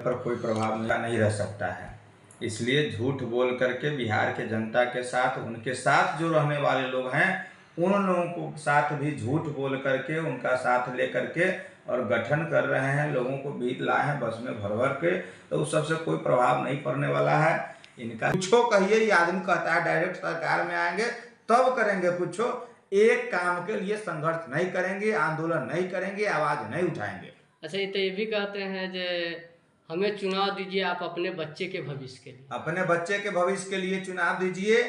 पर कोई प्रभाव नहीं रह सकता है। इसलिए झूठ बोल करके बिहार के जनता के साथ, उनके साथ जो रहने वाले लोग हैं, उन लोगों को साथ भी झूठ बोल करके उनका साथ ले करके और गठन कर रहे हैं, लोगों को भी लाए हैं बस में भर भर के, तो उस सबसे कोई प्रभाव नहीं पड़ने वाला है इनका। कुछो कहिए, ये आदमी कहता है डायरेक्ट सरकार में आएंगे तब करेंगे कुछो, एक काम के लिए संघर्ष नहीं करेंगे, आंदोलन नहीं करेंगे, आवाज नहीं उठाएंगे। अच्छा, ये तो ये भी कहते हैं जो हमें चुनाव दीजिए आप अपने बच्चे के भविष्य के लिए। अपने बच्चे के भविष्य के लिए चुनाव दीजिए,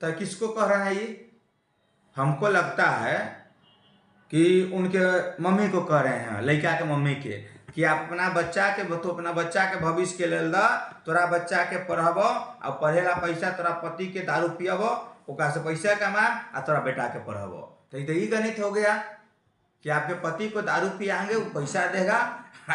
तो किसको कह रहे हैं ये? हमको लगता है कि उनके मम्मी को कह रहे हैं, लड़का के मम्मी के, कि आप अपना बच्चा के भविष्य के लेल दा, तोरा बच्चा के पढ़ब और पढ़ेला पैसा तोरा पति के दारू पियब, ओकरा से पैसा कमा आ तोरा बेटा के पढ़ब। तो ये गणित हो गया कि आपके पति को दारू पियाएंगे, वो पैसा देगा,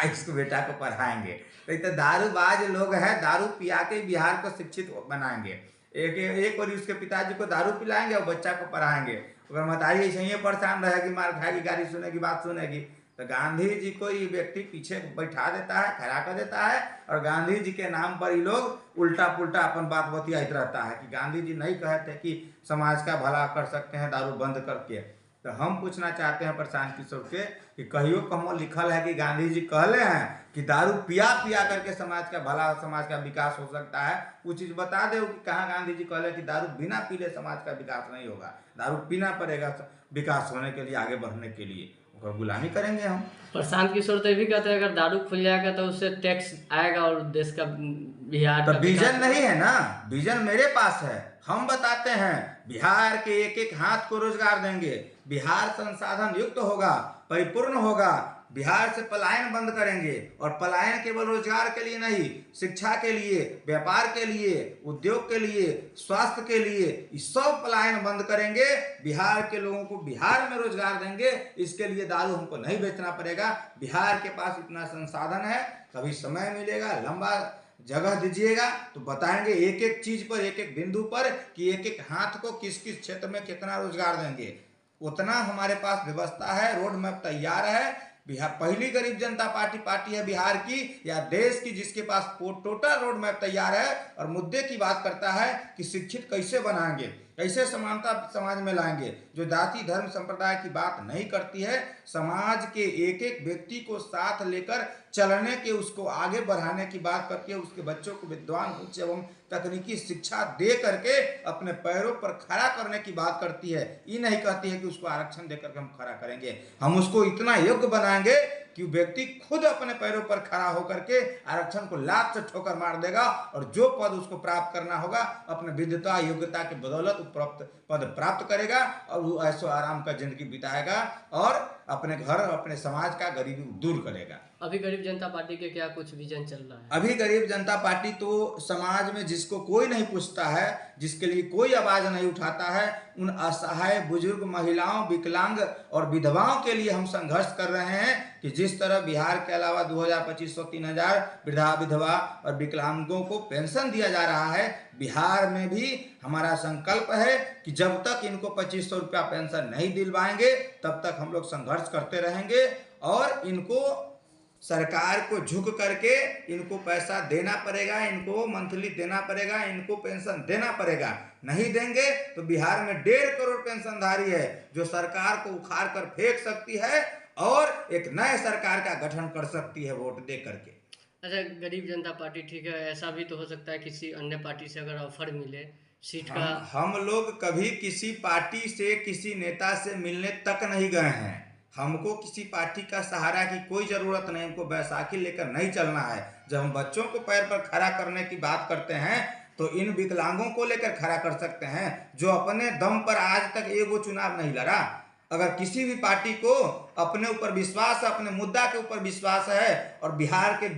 इसको बेटा को पढ़ाएंगे। तो दारूबाज लोग हैं, दारू पिया के बिहार को शिक्षित बनाएंगे। एक और उसके पिताजी को दारू पिलाएंगे और बच्चा को पढ़ाएंगे। अगर मतारी ऐसे ही परेशान रहेगी, मार खाएगी, गाली सुनेगी, बात सुनेगी, तो गांधी जी को ये व्यक्ति पीछे बैठा देता है, खड़ा कर देता है, और गांधी जी के नाम पर ये लोग उल्टा पुल्टा अपन बात बतियात रहता है कि गांधी जी नहीं कहते कि समाज का भला कर सकते हैं दारू बंद करके। तो हम पूछना चाहते हैं प्रशांत किशोर से कि कहियो कहीं लिखल है कि गांधी जी कहले हैं कि दारू पिया पिया करके समाज का भला, समाज का विकास हो सकता है? वो चीज़ बता दे कि कहाँ गांधी जी कहले कि दारू बिना पीले समाज का विकास नहीं होगा, दारू पीना पड़ेगा विकास होने के लिए, आगे बढ़ने के लिए, और गुलामी करेंगे हम। प्रशांत किशोर तो ये भी कहते हैं अगर दारू खुल जाएगा तो उससे टैक्स आएगा और देश का, बिहार तो का विजन नहीं है ना, विजन मेरे पास है। हम बताते हैं बिहार के एक एक हाथ को रोजगार देंगे, बिहार संसाधन युक्त होगा, परिपूर्ण होगा, बिहार से पलायन बंद करेंगे, और पलायन केवल रोजगार के लिए नहीं, शिक्षा के लिए, व्यापार के लिए, उद्योग के लिए, स्वास्थ्य के लिए, इस सब पलायन बंद करेंगे। बिहार के लोगों को बिहार में रोजगार देंगे, इसके लिए दारू हमको नहीं बेचना पड़ेगा। बिहार के पास इतना संसाधन है, कभी समय मिलेगा, लंबा जगह दीजिएगा तो बताएंगे एक एक चीज पर, एक एक बिंदु पर कि एक एक हाथ को किस किस क्षेत्र में कितना रोजगार देंगे। उतना हमारे पास व्यवस्था है, रोड मैप तैयार है। बिहार पहली गरीब जनता पार्टी है बिहार की या देश की जिसके पास टोटल रोड मैप तैयार है, और मुद्दे की बात करता है कि शिक्षित कैसे बनाएंगे, कैसे समानता समाज में लाएंगे, जो जाति धर्म संप्रदाय की बात नहीं करती है, समाज के एक एक व्यक्ति को साथ लेकर चलने के, उसको आगे बढ़ाने की बात करती है, उसके बच्चों को विद्वान उच्च एवं तकनीकी शिक्षा दे करके अपने पैरों पर खड़ा करने की बात करती है। ये नहीं कहती है कि उसको आरक्षण देकर के हम खड़ा करेंगे, हम उसको इतना योग्य बनाएंगे कि व्यक्ति खुद अपने पैरों पर खड़ा होकर के आरक्षण को लात से ठोकर मार देगा, और जो पद उसको प्राप्त करना होगा अपने विद्वता योग्यता की बदौलत पद प्राप्त करेगा, और वो ऐसो आराम का जिंदगी बिताएगा और अपने घर, अपने समाज का गरीबी दूर करेगा। अभी गरीब जनता पार्टी के क्या कुछ विजन चल रहा है? अभी गरीब जनता पार्टी तो समाज में जिसको कोई नहीं पूछता है, जिसके लिए कोई आवाज नहीं उठाता है, उन असहाय बुजुर्ग, महिलाओं, विकलांग और विधवाओं के लिए हम संघर्ष कर रहे हैं कि जिस तरह बिहार के अलावा 2,000, 3,000 वृद्धा, विधवा और विकलांगों को पेंशन दिया जा रहा है, बिहार में भी हमारा संकल्प है कि जब तक इनको 2,500 रुपया पेंशन नहीं दिलवाएंगे तब तक हम लोग संघर्ष करते रहेंगे, और इनको सरकार को झुक करके इनको पैसा देना पड़ेगा, इनको मंथली देना पड़ेगा, इनको पेंशन देना पड़ेगा। नहीं देंगे तो बिहार में 1.5 करोड़ पेंशनधारी है जो सरकार को उखाड़ कर फेंक सकती है और एक नए सरकार का गठन कर सकती है वोट दे करके। अच्छा, गरीब जनता पार्टी ठीक है, ऐसा भी तो हो सकता है किसी अन्य पार्टी से अगर ऑफर मिले सीट का। हम लोग कभी किसी पार्टी से, किसी नेता से मिलने तक नहीं गए हैं। हमको किसी पार्टी का सहारा की कोई जरूरत नहीं, हमको बैसाखी लेकर नहीं चलना है। जब हम बच्चों को पैर पर खड़ा करने की बात करते हैं तो इन विकलांगों को लेकर खड़ा कर सकते हैं जो अपने दम पर आज तक एगो चुनाव नहीं लड़ा। अगर किसी भी पार्टी को अपने ऊपर विश्वास है, अपने मुद्दा के ऊपर विश्वास है और बिहार के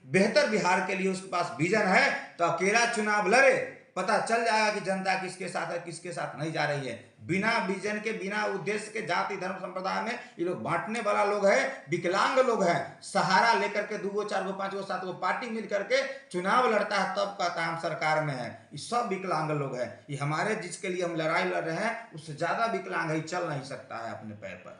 बेहतर बिहार के लिए उसके पास विजन है तो अकेला चुनाव लड़े, पता चल जाएगा कि जनता किसके साथ है, किसके साथ नहीं जा रही है। बिना विजन के, बिना उद्देश्य के जाति धर्म संप्रदाय में ये लोग बांटने वाला लोग है, विकलांग लोग हैं। सहारा लेकर के 2 4 5 7 पार्टी मिल करके चुनाव लड़ता है तब कहता है हम सरकार में है। ये सब विकलांग लोग हैं। ये हमारे जिसके लिए हम लड़ाई लड़ रहे हैं उससे ज्यादा विकलांग है, चल नहीं सकता है अपने पैर पर।